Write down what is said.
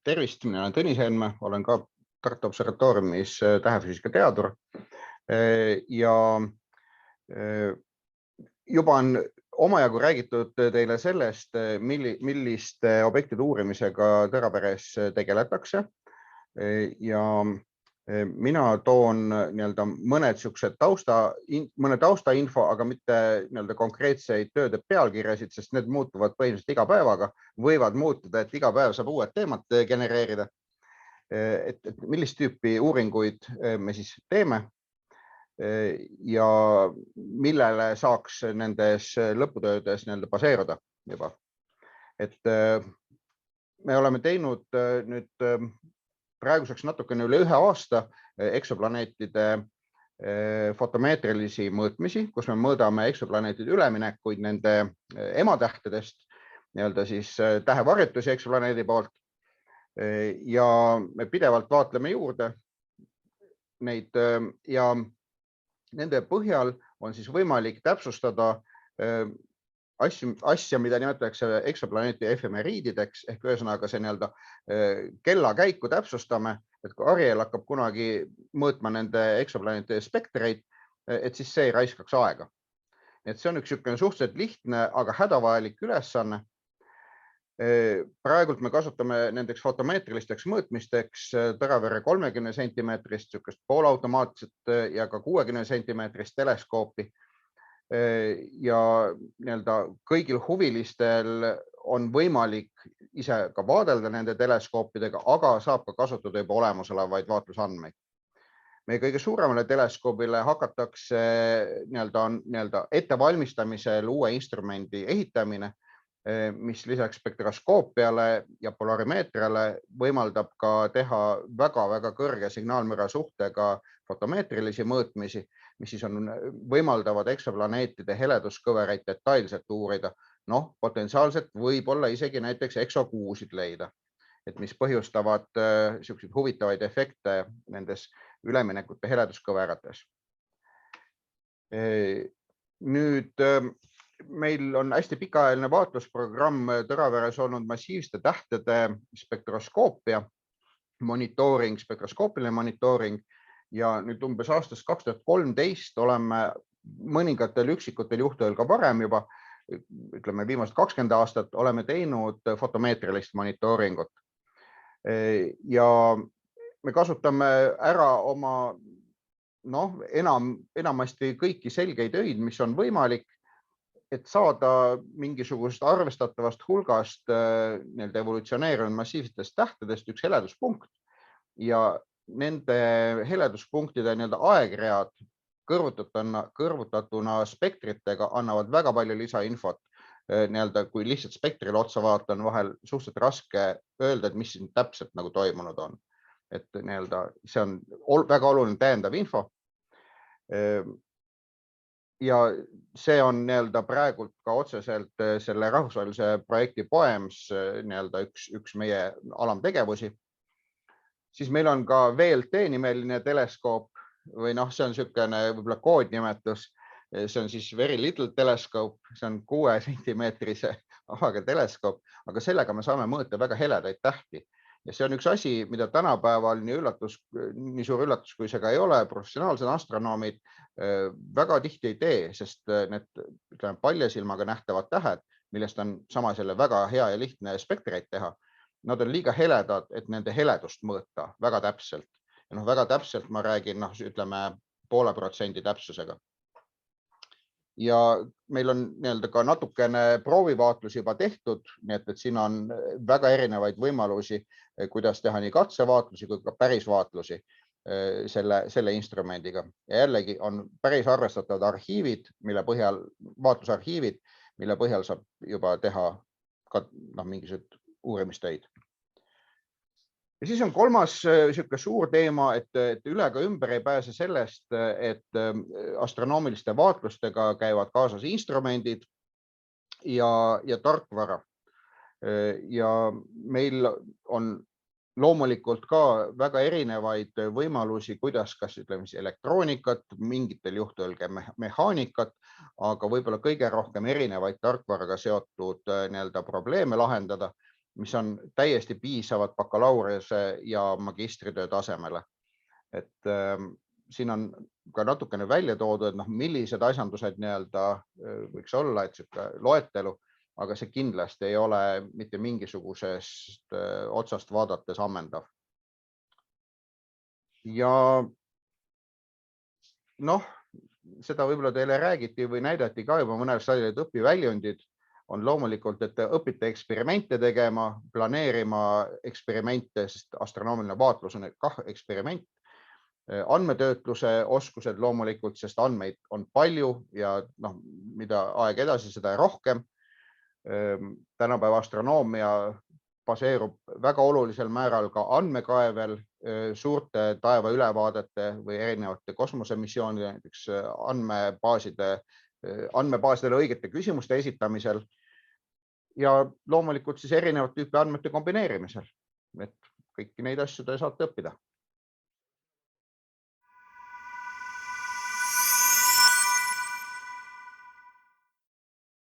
Tervist, mina olen Tõnis Helme, olen ka Tartu Observatooriumis tähefüüsika teadur ja juba on omajagu räägitud teile sellest, milliste objektide uurimisega Tõraveres tegeletakse. Ja mina toon mõned taustainfo, aga mitte konkreetseid tööde pealkirjasid, sest need muutuvad põhimõtteliselt iga päevaga, võivad muutuda, et iga päev saab uued teemad genereerida. Et millist tüüpi uuringuid me siis teeme ja millele saaks nendes lõputöödes baseeruda juba. Et me oleme teinud nüüd praeguseks natukene üle 1 aasta eksoplaneetide fotomeetrilisi mõõtmisi, kus me mõõdame eksoplaneetide üleminekuid nende ematähtedest, siis tähevarjutusi eksoplaneedi poolt. Ja me pidevalt vaatleme juurde neid ja nende põhjal on siis võimalik täpsustada asja, mida nimetatakse eksoplaneeti efemeriidideks, ehk ühesõnaga see kellakäiku täpsustame, et kui Ariel hakkab kunagi mõõtma nende eksoplaneetide spektreid, et siis see ei raiskaks aega. Et see on üks suhteliselt lihtne, aga hädavajalik ülesanne. Praegult me kasutame nendeks fotomeetrilisteks mõõtmisteks Tõravere 30 sentimeetrist poolautomaatset ja ka 60 sentimeetrist teleskoopi. Ja kõigil huvilistel on võimalik ise ka vaadelda nende teleskoopidega, aga saab ka kasutada juba olemasolevaid vaatlusandmeid. Meie kõige suuremale teleskoobile hakatakse ettevalmistamisel uue instrumendi ehitamine, mis lisaks spektroskoopiale ja polarimeetriale võimaldab ka teha väga-väga kõrge signaalmüra suhtega fotomeetrilisi mõõtmisi, mis siis võimaldavad eksoplaneetide heleduskõvereid detailselt uurida. Potentsiaalselt võib-olla isegi näiteks eksokuusid leida, mis põhjustavad selliseid huvitavaid efekte nendes üleminekute heleduskõverates. Nüüd meil on hästi pikaajaline vaatlusprogramm Tõraveres olnud massiivsete tähtede spektroskoopia monitooring, spektroskoopiline monitooring ja nüüd umbes aastast 2013 oleme mõningatel üksikutel juhtudel ka varem juba, ütleme viimased 20 aastat, oleme teinud fotomeetrilist monitooringut. Ja me kasutame ära oma enamasti kõiki selgeid öid, mis on võimalik, et saada mingisugust arvestatavast hulgast evolutsioneerunud massiivsetest tähtedest üks heleduspunkt ja nende heleduspunktide aegread kõrvutatuna spektritega annavad väga palju lisainfot. Kui lihtsalt spektrile otsa vaata, on vahel suhteliselt raske öelda, et mis täpselt toimunud on. Et see on väga oluline täiendav info. Ja see on praegult ka otseselt selle rahvusvahelise projekti POEMS üks meie alamtegevusi. Siis meil on ka VLT nimeline teleskoop või see on selline võib-olla koodnimetus. See on siis Very Little Telescope, see on 6 sentimeetrise avaga teleskoop, aga sellega me saame mõõta väga heledaid tähti. Ja see on üks asi, mida tänapäeval nii suur üllatus, kui see ka ei ole, professionaalsed astronoomid väga tihti ei tee, sest need palja silmaga nähtavad tähed, millest on sama selle väga hea ja lihtne spektreid teha. Nad on liiga heledad, et nende heledust mõõta väga täpselt. Ja väga täpselt ma räägin, ütleme 0,5% täpsusega. Ja meil on ka natukene proovivaatlusi juba tehtud, nii et siin on väga erinevaid võimalusi, kuidas teha nii katsevaatlusi kui ka pärisvaatlusi selle instrumendiga. Ja jällegi on päris arvestatavad arhiivid, vaatlusarhiivid, mille põhjal saab juba teha ka mingisugused uurimistöid. Ja siis on kolmas suur teema, et üle ka ümber ei pääse sellest, et astronoomiliste vaatlustega käivad kaasas instrumendid ja tarkvara. Ja meil on loomulikult ka väga erinevaid võimalusi, kuidas kas elektroonikat, mingitel juhtudel ka mehaanikat, aga võib-olla kõige rohkem erinevaid tarkvaraga seotud probleeme lahendada. mis on täiesti piisavad bakalaureuse ja magistritöö tasemele. Et siin on ka natukene välja toodud, et millised asjandused võiks olla, et sihuke loetelu, aga see kindlasti ei ole mitte mingisugusest otsast vaadates ammendav. Ja seda võib-olla teile räägiti või näidati ka juba mõnel slaidil, et õpiväljundid on loomulikult, et õpite eksperimente tegema, planeerima eksperimente, sest astronoomiline vaatlus on kah eksperiment. Andmetöötluse oskused loomulikult, sest andmeid on palju ja mida aeg edasi, seda rohkem. Tänapäeva astronoomia baseerub väga olulisel määral ka andmekaevel, suurte taevaülevaadete või erinevate kosmosemissioonide, näiteks andmebaasidele õigete küsimuste esitamisel ja loomulikult siis erinevat tüüpi andmete kombineerimisel. Et kõiki neid asju te saate õppida.